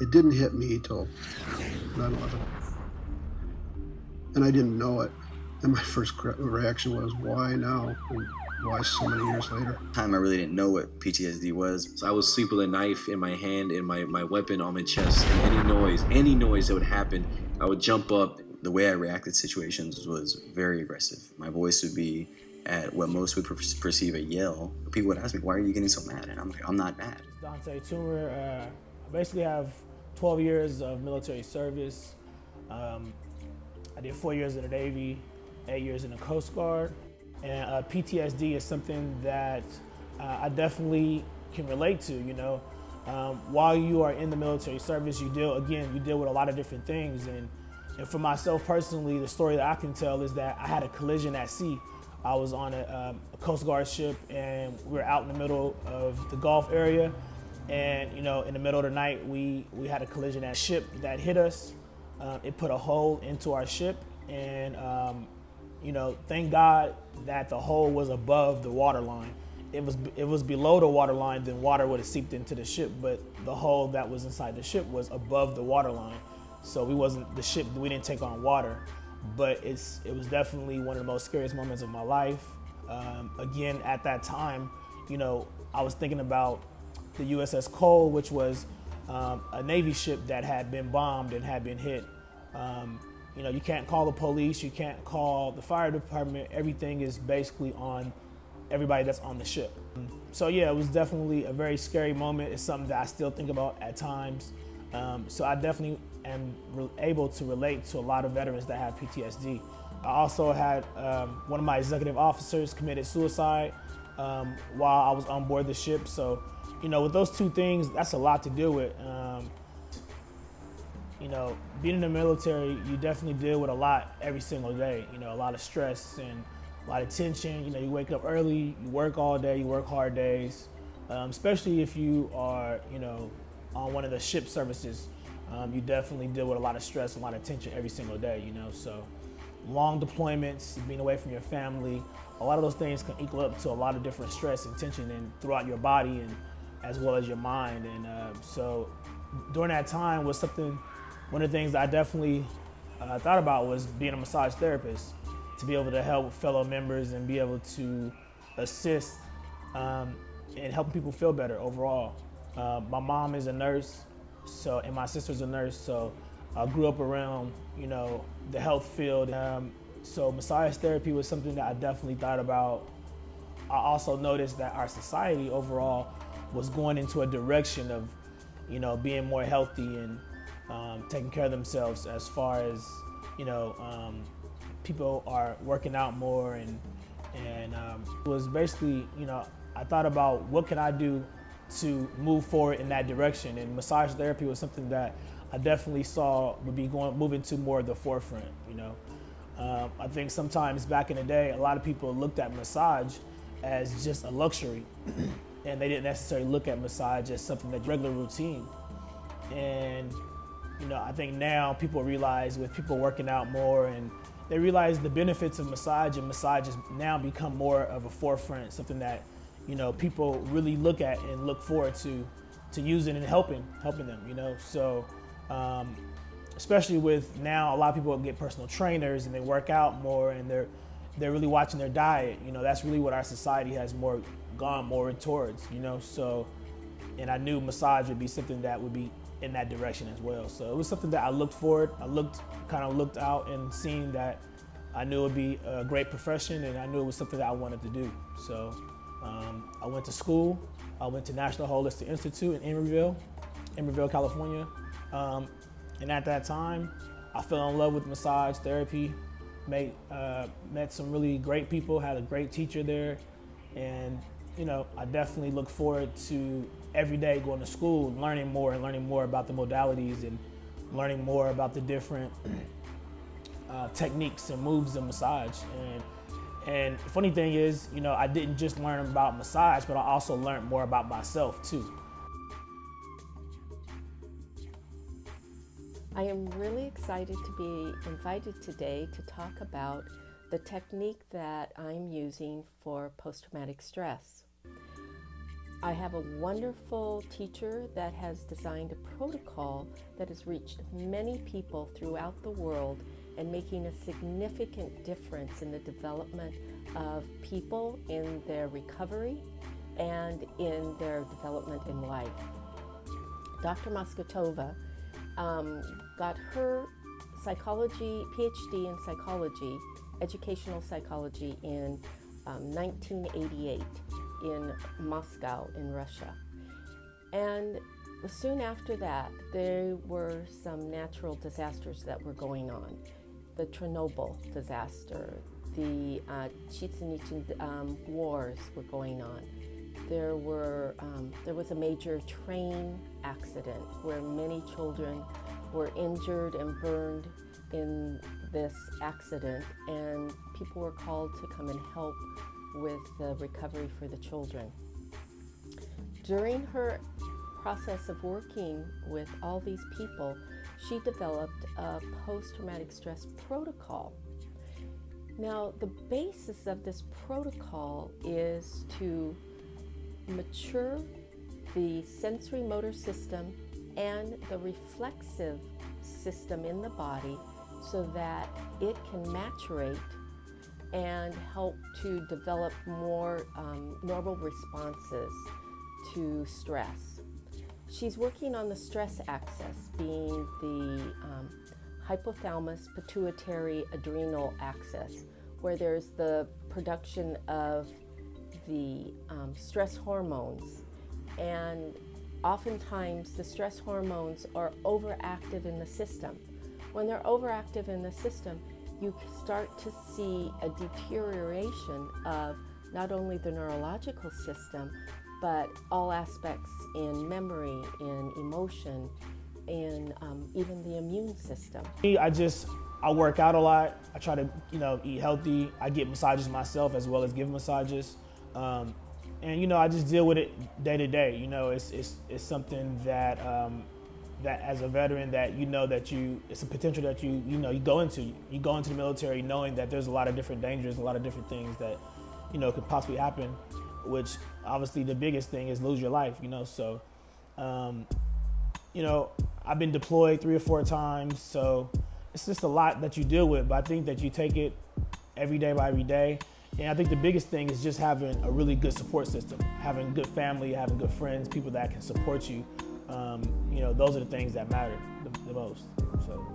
It didn't hit me till 9/11, and I didn't know it. And my first reaction was, why now? And why so many years later? Time I really didn't know what PTSD was. So I would sleep with a knife in my hand and my weapon on my chest. And any noise that would happen, I would jump up. The way I reacted to situations was very aggressive. My voice would be at what most would perceive a yell. People would ask me, why are you getting so mad? And I'm like, I'm not mad. Dante Toomer. I basically have 12 years of military service. I did 4 years in the Navy, 8 years in the Coast Guard. And PTSD is something that I definitely can relate to, you know. While you are in the military service, you deal with a lot of different things. And for myself personally, the story that I can tell is that I had a collision at sea. I was on a Coast Guard ship, and we were out in the middle of the Gulf area. And you know, in the middle of the night, we had a collision at a ship that hit us. It put a hole into our ship, and you know, thank God that the hole was above the water line. It was below the water line, then water would have seeped into the ship, but the hole that was inside the ship was above the water line. So we didn't take on water, but it was definitely one of the most scariest moments of my life. Again, at that time, you know, I was thinking about the USS Cole, which was a Navy ship that had been bombed and had been hit. You know, you can't call the police, you can't call the fire department. Everything is basically on everybody that's on the ship. So yeah, it was definitely a very scary moment. It's something that I still think about at times. So I definitely am able to relate to a lot of veterans that have PTSD. I also had one of my executive officers committed suicide while I was on board the ship. So, you know, with those two things, that's a lot to deal with. You know, being in the military, you definitely deal with a lot every single day. You know, a lot of stress and a lot of tension. You know, you wake up early, you work all day, you work hard days, especially if you are, you know, on one of the ship services. You definitely deal with a lot of stress, a lot of tension every single day, you know. So long deployments, being away from your family, a lot of those things can equal up to a lot of different stress and tension and throughout your body and as well as your mind. And so during that time was one of the things that I definitely thought about was being a massage therapist, to be able to help fellow members and be able to assist in helping people feel better overall. My mom is a nurse, and my sister's a nurse, so I grew up around, you know, the health field. So massage therapy was something that I definitely thought about. I also noticed that our society overall was going into a direction of, you know, being more healthy and taking care of themselves, as far as, you know, people are working out more and it was basically, you know, I thought about what can I do to move forward in that direction, and massage therapy was something that I definitely saw would be moving to more of the forefront, you know. I think sometimes back in the day, a lot of people looked at massage as just a luxury and they didn't necessarily look at massage as something that's regular routine. And you know, I think now people realize, with people working out more, and they realize the benefits of massage, and massage has now become more of a forefront, something that, you know, people really look at and look forward to using and helping them, you know. So especially with now, a lot of people get personal trainers and they work out more, and they're really watching their diet. You know, that's really what our society has gone more towards, you know. So, and I knew massage would be something that would be in that direction as well. So it was something that I looked forward. I looked out and seen that I knew it would be a great profession, and I knew it was something that I wanted to do. So I went to school. I went to National Holistic Institute in Emeryville, California. And at that time, I fell in love with massage therapy, met some really great people, had a great teacher there. And, you know, I definitely look forward to every day going to school, learning more about the modalities and learning more about the different techniques and moves of massage. And the funny thing is, you know, I didn't just learn about massage, but I also learned more about myself too. I am really excited to be invited today to talk about the technique that I'm using for post-traumatic stress. I have a wonderful teacher that has designed a protocol that has reached many people throughout the world and making a significant difference in the development of people in their recovery and in their development in life. Dr. Moskotova got her psychology, PhD in psychology, educational psychology in 1988 in Moscow in Russia. And soon after that, there were some natural disasters that were going on. The Chernobyl disaster, the Chichen Itza wars were going on. There was a major train accident where many children were injured and burned in this accident, and people were called to come and help with the recovery for the children. During her process of working with all these people, she developed a post-traumatic stress protocol. Now, the basis of this protocol is to mature the sensory motor system and the reflexive system in the body so that it can maturate and help to develop more normal responses to stress. She's working on the stress axis, being the hypothalamus pituitary adrenal axis, where there's the production of the stress hormones, and oftentimes the stress hormones are overactive in the system. When they're overactive in the system, you start to see a deterioration of not only the neurological system, but all aspects in memory, in emotion, in even the immune system. I work out a lot. I try to, eat healthy. I get massages myself as well as give massages. And I just deal with it day to day. It's something that that as a veteran that it's a potential that you go into the military knowing that there's a lot of different dangers, a lot of different things that could possibly happen, which obviously the biggest thing is lose your life. So I've been deployed 3 or 4 times, so it's just a lot that you deal with, but I think that you take it every day by every day. And I think the biggest thing is just having a really good support system, having good family, having good friends, people that can support you. Those are the things that matter the most. So.